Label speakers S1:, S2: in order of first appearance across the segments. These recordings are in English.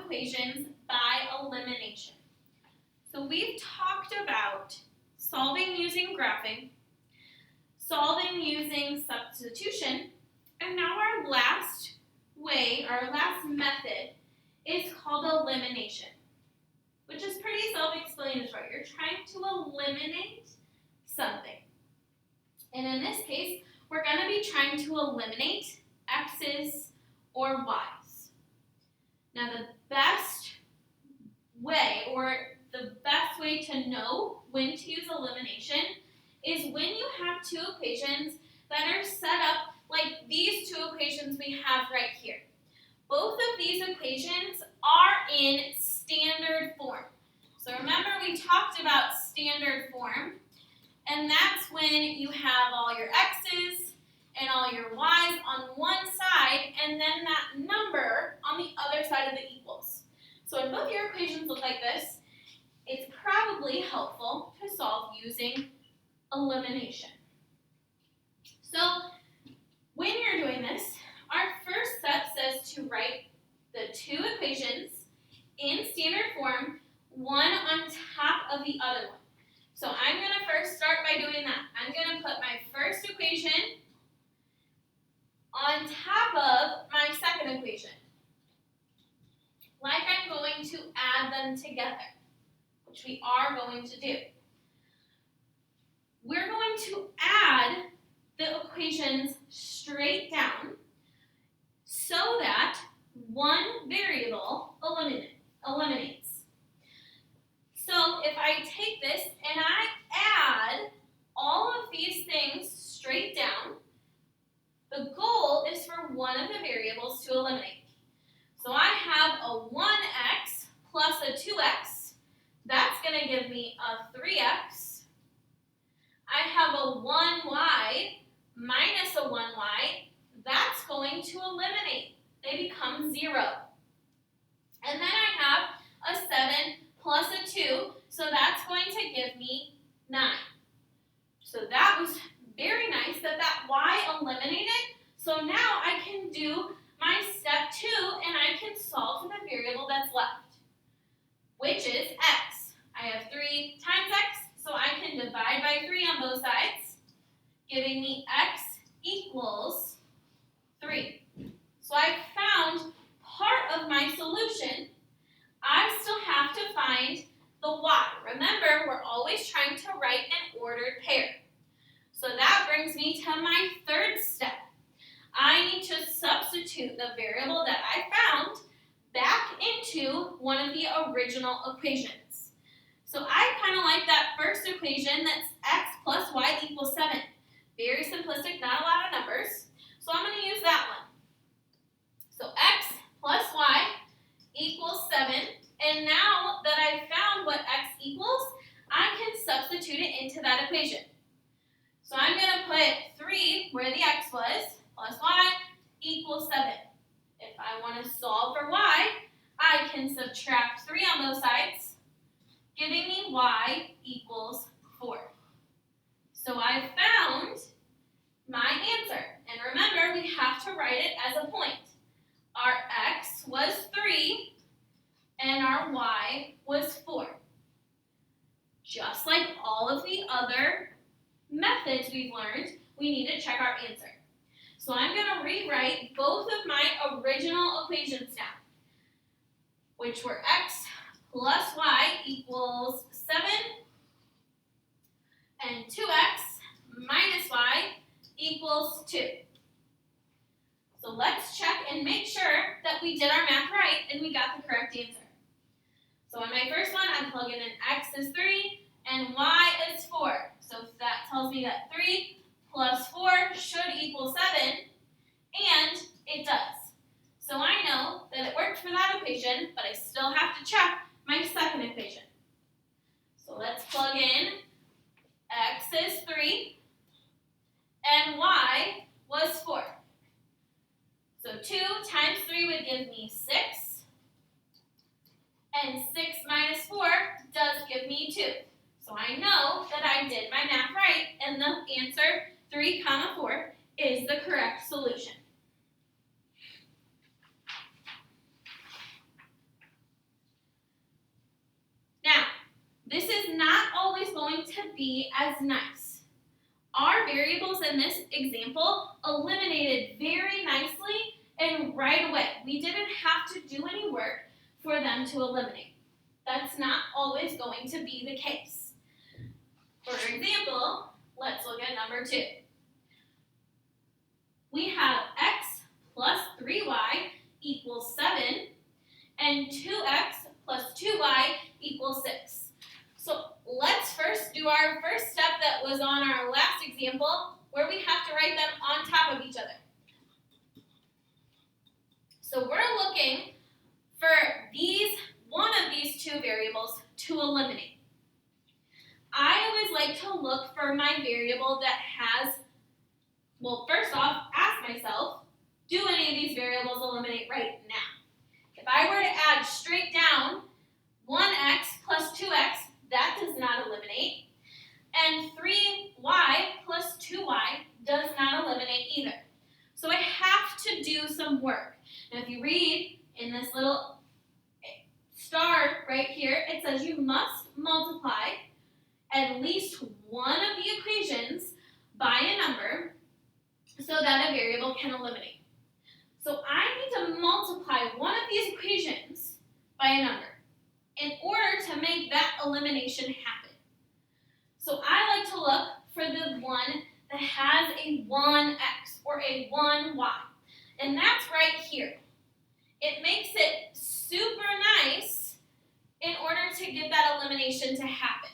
S1: equations by elimination. So we've talked about solving using graphing, solving using substitution, and now our last way, our last method, is called elimination, which is pretty self-explanatory. You're trying to eliminate something. And in this case, we're going to be trying to eliminate x's or y's. Now the best way to know when to use elimination is when you have two equations that are set up like these two equations we have right here. Both of these equations are in standard form. So remember we talked about standard form, and that's when you have all your x's and all your y's on one side and then that number on the other side of the equals. So when both your equations look like this, it's probably helpful to solve using elimination. So when you're doing this, our first step says to write the two equations in standard form, one on top of the other one. So I'm going to first start by doing that. I'm going to put my first equation on top of my second equation, like I'm going to add them together, which we are going to do. We're going to add the equations straight down so that one variable eliminates. So if I take this and I add all of these things straight down, the goal is for one of the variables to eliminate. So I have a 1x plus a 2x. That's going to give me a 3x. I have a 1y minus a 1y. That's going to eliminate. They become 0. And then I have a 7 plus a 2, so that's going to give me 9. So that was very nice that y eliminated. So now I can do my step 2 and I can solve for the variable that's left, which is x. I have 3 times x, so I can divide by 3 on both sides, giving me x equals 3. So I found part of my solution. I still have to find the y. Remember, we're always trying to write an ordered pair. So that brings me to my third step. I need to substitute the variable that I found back into one of the original equations. So I kind of like that first equation that's x plus y equals 7. Very simplistic, not a lot of numbers. So I'm going to use that one. So x plus y equals 7. And now that I've found what x equals, I can substitute it into that equation. So I'm going to put 3 where the x was, plus y equals 7. If I want to solve for y, I can subtract 3 on both sides, giving me y equals 4. So I found my answer. And remember, we have to write it as a point. Our x was 3, and our y was 4. Just like all of the other methods we've learned, we need to check our answer. So I'm going to rewrite both of my original equations now, which were x plus y equals 7 and 2x minus y equals 2. So let's check and make sure that we did our math right and we got the correct answer. So in my first one, I'm plugging in x is 3 and y is 4. So that tells me that 3 plus 4 should equal 7, and it does. So I know that it worked for that equation, but I still have to check my second equation. So let's plug in x is 3 and y was 4. So 2 times 3 would give me 6, and 6 minus 4 does give me 2. So I know that I did my math right, and the answer 3, 4 is the correct solution. be as nice. Our variables in this example eliminated very nicely and right away. We didn't have to do any work for them to eliminate. That's not always going to be the case. For example, let's look at number 2. We have x plus 3y equals 7, and 2x plus 2y equals 6. So let's first do our first step that was on our last example, where we have to write them on top of each other. So we're looking for one of these two variables to eliminate. I always like to look for my variable that has, well, first off, ask myself, do any of these variables eliminate right now? If I were to add straight down 1x plus 2x, that does not eliminate. And 3y plus 2y does not eliminate either. So I have to do some work. Now if you read in this little star right here, it says you must multiply at least one of the equations by a number so that a variable can eliminate. So I need to multiply one of these equations by a number in order to make that elimination happen. So I like to look for the one that has a 1x or a 1y, and that's right here. It makes it super nice in order to get that elimination to happen.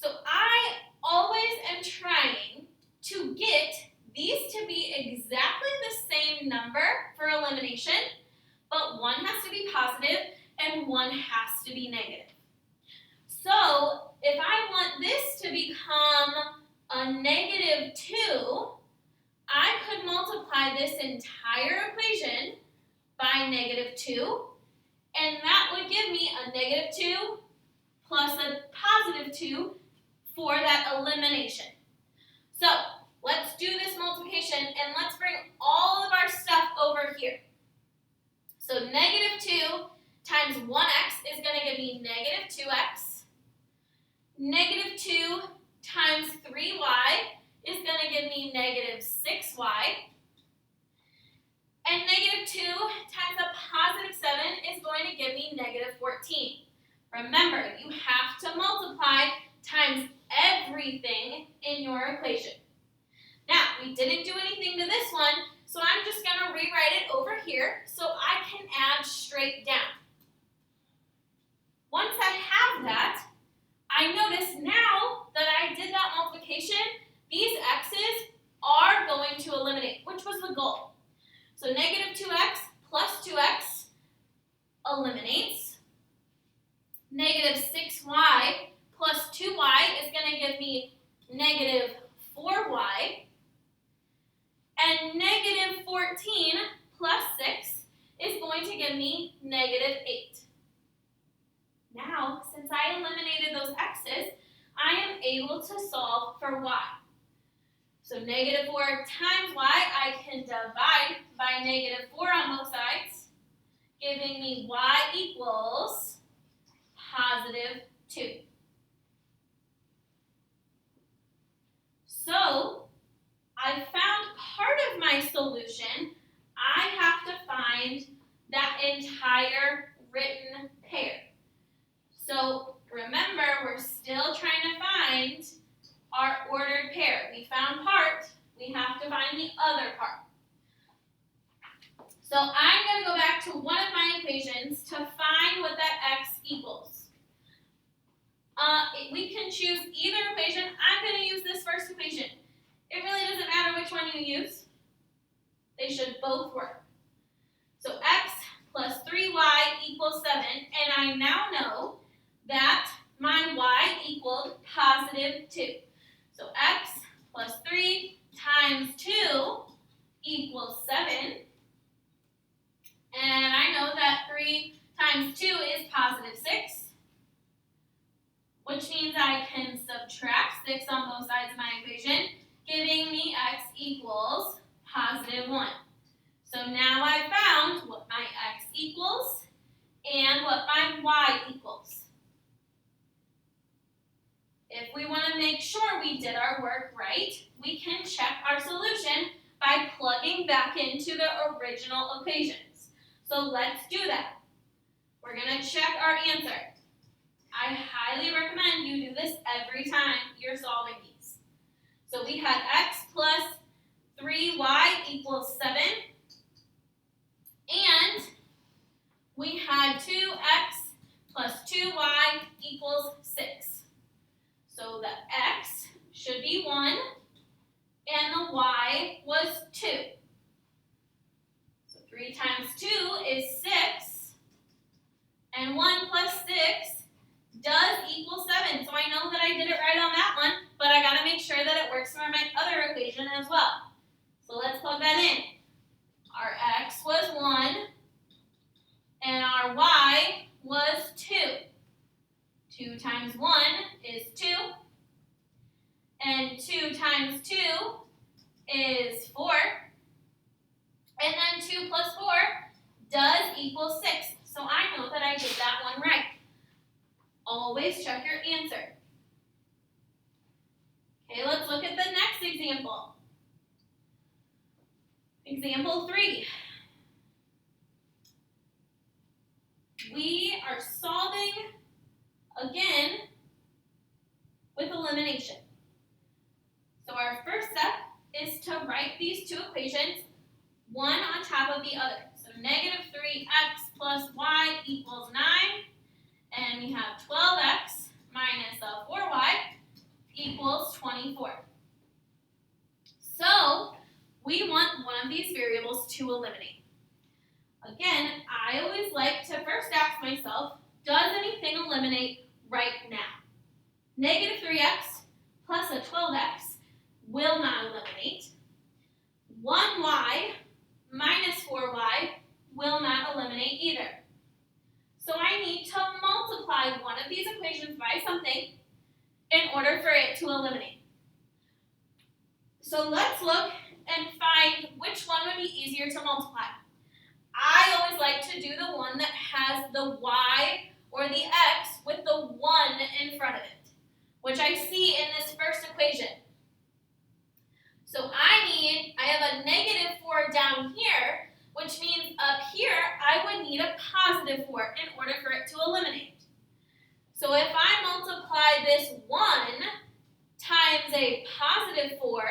S1: So I always am trying to get these to be exactly the same number for elimination, but one has to be positive and one has to be negative. So if I want this to become a negative 2, I could multiply this entire equation by negative 2, and that would give me a negative 2 plus a positive 2 for that elimination. So let's do this multiplication and let's bring all of our stuff over here. So negative 2 times 1x is going to give me negative 2x. Negative 2 times 3y is going to give me negative 6y. And negative 2 times a positive 7 is going to give me negative 14. Remember, you have to multiply times everything in your equation. Now, we didn't do anything to this one, so I'm just going to rewrite it over here so I can add straight down. Once I have that, I notice now that I did that multiplication, these x's are going to eliminate, which was the goal. So negative 2x plus 2x eliminates. Negative 6y plus 2y is going to give me negative 4y. And negative 14 plus 6 is going to give me negative 8. Now, since I eliminated those x's, I am able to solve for y. So negative 4 times y, I can divide by negative 4 on both sides, giving me y equals positive 2. So, I found part of my solution. I have to find that entire written pair. So remember, we're still trying to find our ordered pair. We found part, we have to find the other part. So I'm going to go back to one of my equations to find what that x equals. We can choose either equation. I'm going to use this first equation. It really doesn't matter which one you use. They should both work. So x plus 3y equals 7, and I now know that my y equaled positive 2. So x plus 3 times 2 equals 7. And I know that 3 times 2 is positive 6, which means I can subtract 6 on both sides of my equation, giving me x equals positive 1. So now I found what my x equals and what my y equals. If did our work right, we can check our solution by plugging back into the original equations. So let's do that. We're going to check our answer. I highly recommend you do this every time you're solving these. So we had x plus 3y equals 7. And we had 2x plus 2y equals 6. So the x should be 1, and the y was 2. So 3 times 2 is 6, and 1 plus 6 does equal 7. So I know that I did it right on that one, but I got to make sure that it works for my other equation as well. So let's plug that in. Our x was 1, and our y was 2. 2 times 1 is 2, and 2 times 2 is 4, and then 2 plus 4 does equal 6. So I know that I did that one right. Always check your answer. Okay, let's look at the next example. Example 3. We are solving again with elimination. So our first step is to write these two equations, one on top of the other. So negative 3x plus y equals 9, and we have 12x minus 4y equals 24. So we want one of these variables to eliminate. Again, I always like to first ask myself, does anything eliminate right now? Negative 3x plus a 12x will not eliminate. 1y minus 4y will not eliminate either. So I need to multiply one of these equations by something in order for it to eliminate. So let's look and find which one would be easier to multiply. I always like to do the one that has the y or the x with the 1 in front of it, which I see in this first equation. So I have a negative 4 down here, which means up here I would need a positive 4 in order for it to eliminate. So if I multiply this 1 times a positive 4,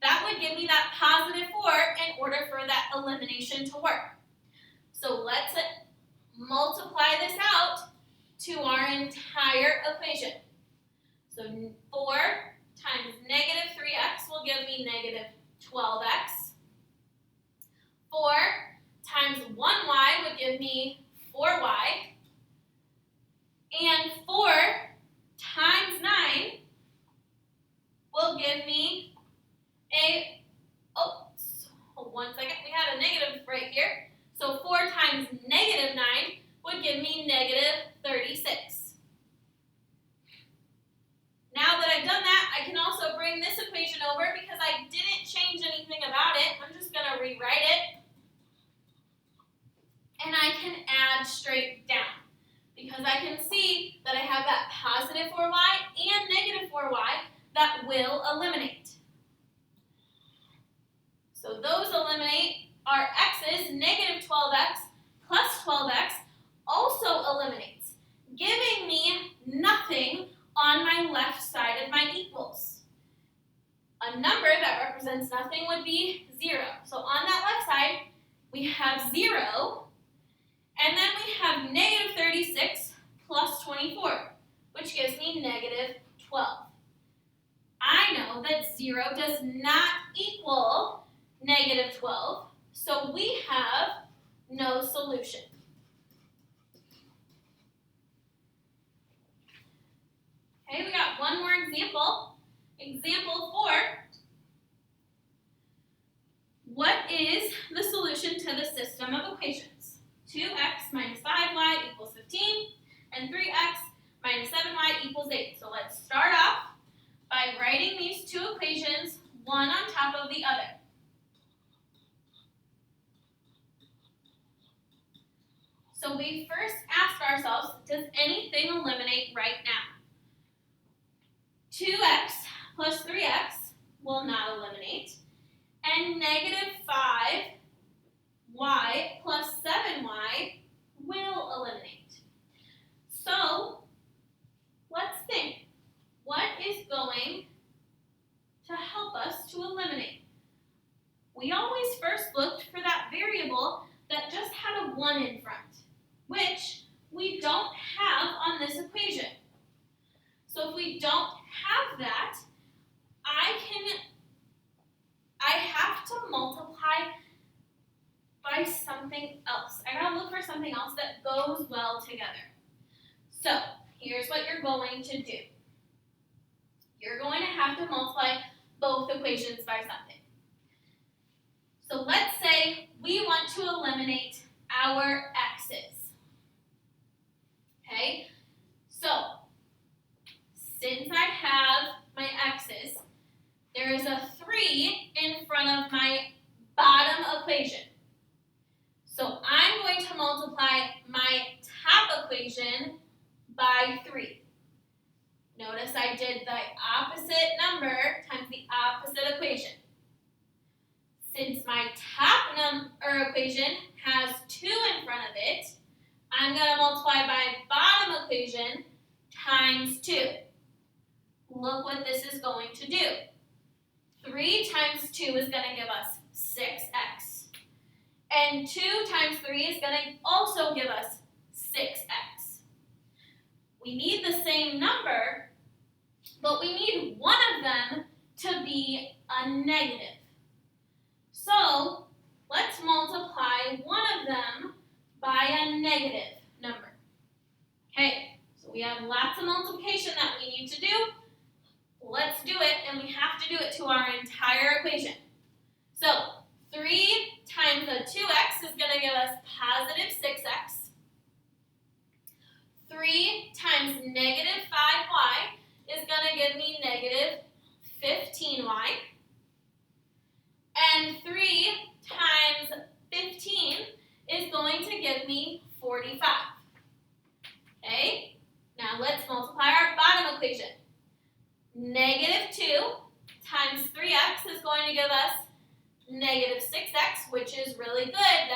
S1: that would give me that positive 4 in order for that elimination to work. So let's multiply this out to our entire equation. So 4 times negative 3x will give me negative 12x. 4 times 1y would give me 4y. And 4 times 9 will give me one second, we had a negative right here. So 4 times negative 9 would give me negative 36. Now that I've done that, I can also bring this equation over because I didn't change anything about it. I'm just going to rewrite it. And I can add straight down because I can see that I have that positive 4y and negative 4y that will eliminate. So those eliminate. Our x's, negative 12x plus 12x, also eliminates, giving me nothing on my left side of my equals. A number that represents nothing would be 0. So on that left side, we have 0, and then we have negative 36 plus 24, which gives me negative 12. I know that 0 does not equal negative 12, so we have no solution. Okay, we got one more example. Example 4. What is the solution to the system of equations? 2x minus 5y equals 15, and 3x minus 7y equals 8. So let's start off by writing these two equations, one on top of the other. So we first ask ourselves, does anything eliminate right now? 2x plus 3x will not eliminate, and negative 5y plus 7y will eliminate. So let's think. What is going to help us to eliminate? We always first looked for that variable that just had a 1 in front, which we don't have on this equation. So if we don't have that, I have to multiply by something else. I gotta look for something else that goes well together. So here's what you're going to do. You're going to have to multiply both equations by something. So let's say we want to eliminate our x's. Okay? So, since I have my x's, there is a 3 in front of my bottom equation. So I'm going to multiply my top equation by 3. Notice I did the opposite number times the opposite equation. Since my top equation has 2 in front of it, I'm going to multiply my bottom equation times 2. Look what this is going to do. 3 times 2 is going to give us 6x. And 2 times 3 is going to also give us 6x. We need the same number, but we need one of them to be a negative. So let's multiply one of them by a negative number. Okay, so we have lots of multiplication that we need to do. Let's do it, and we have to do it to our entire equation. So 3 times the 2x is going to give us positive 6x. 3 times negative 5y is going to give me negative 15y. And 3 times 15 is going to give me 45. Okay? Now let's multiply our bottom equation. Negative 2 times 3x is going to give us negative 6x, which is really good.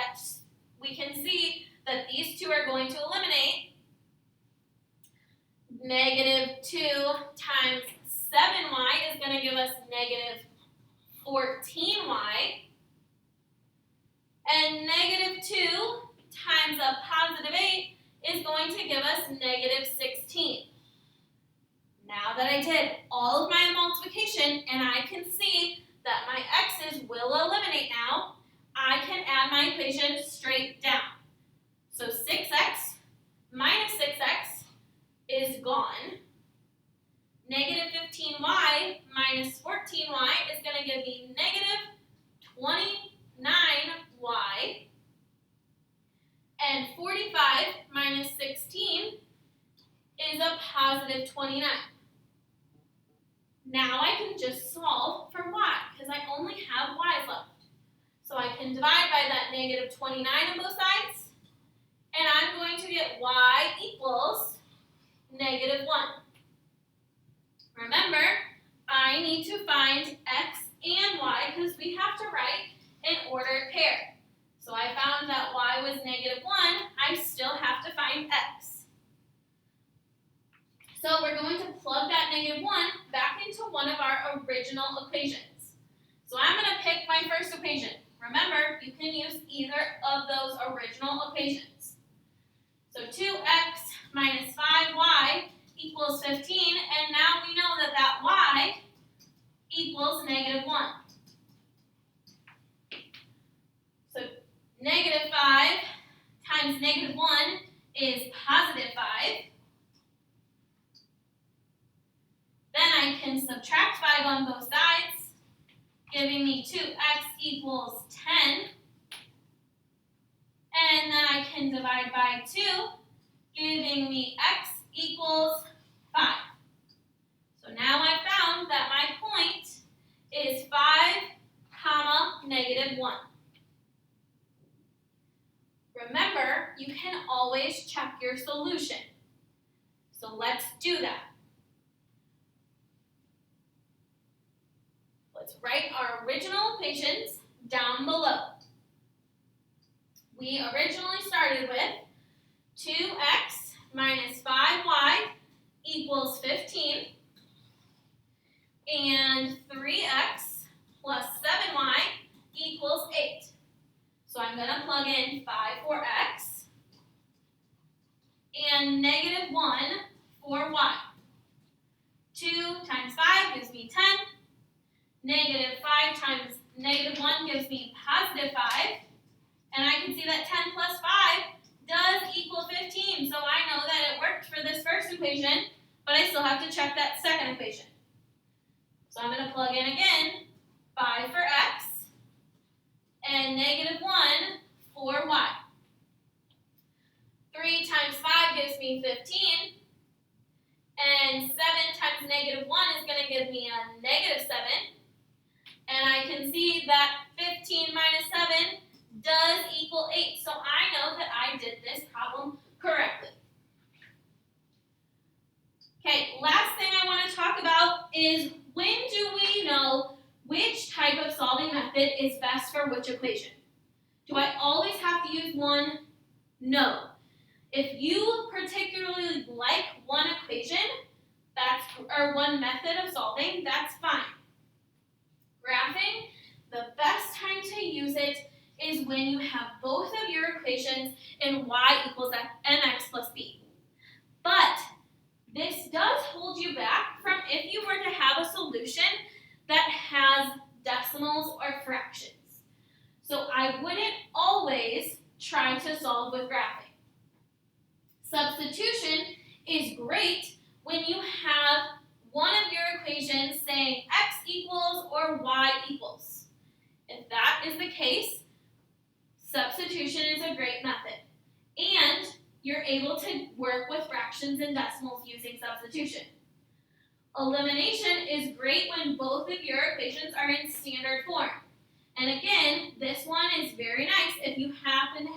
S1: We can see that these two are going to eliminate. Negative 2 times 7y is going to give us negative 14y. And negative 2 times a positive 8 is going to give us negative 16. Now that I did all of my multiplication and I can see that my x's will eliminate now, I can add my equation straight down. So 6x minus 6x is gone. Negative 15y minus 14y is going to give me negative 29y. And 45 minus 16 is a positive 29. Now I can just solve for y, because I only have y's left. So I can divide by that negative 29 on both sides, and I'm going to get y equals negative 1. Remember, I need to find x and y, because we have to write in ordered pair. So I found that y was negative 1, I still have to find x. So we're going to plug that negative 1 back into one of our original equations. So I'm going to pick my first equation. Remember, you can use either of those original equations. So 2x minus 5y equals 15, and now we know that that y equals negative 1. So negative 5 times negative 1 is positive 5. Then I can subtract 5 on both sides, giving me 2x equals 10. And then I can divide by 2, giving me x equals 5. So now I found that my point is 5, comma, negative 1. Remember, you can always check your solution. So let's do that. Let's write our original equations down below. We originally started with 2x minus 5y equals 15, and 3x plus 7y equals 8. So I'm going to plug in 5 for x and negative 1 for y. 2 times 5 gives me 10. Negative 5 times negative 1 gives me positive 5. And I can see that 10 plus 5 does equal 15. So I know that it worked for this first equation, but I still have to check that second equation. So I'm going to plug in again 5 for x and negative 1 for y. 3 times 5 gives me 15. And 7 times negative 1 is going to give me a negative 7. And I can see that 15 minus 7 does equal 8. So I know that I did this problem correctly. Okay, last thing I want to talk about is when do we know which type of solving method is best for which equation? Do I always have to use one? No. If you particularly like one equation, or one method of solving, that's fine. Graphing, the best time to use it is when you have both of your equations in y equals mx plus b. But this does hold you back from if you were to have a solution that has decimals or fractions. So I wouldn't always try to solve with graphing. Substitution is great when you have one of your equations saying x equals or y equals. If that is the case, substitution is a great method. And you're able to work with fractions and decimals using substitution. Elimination is great when both of your equations are in standard form. And again, this one is very nice if you happen to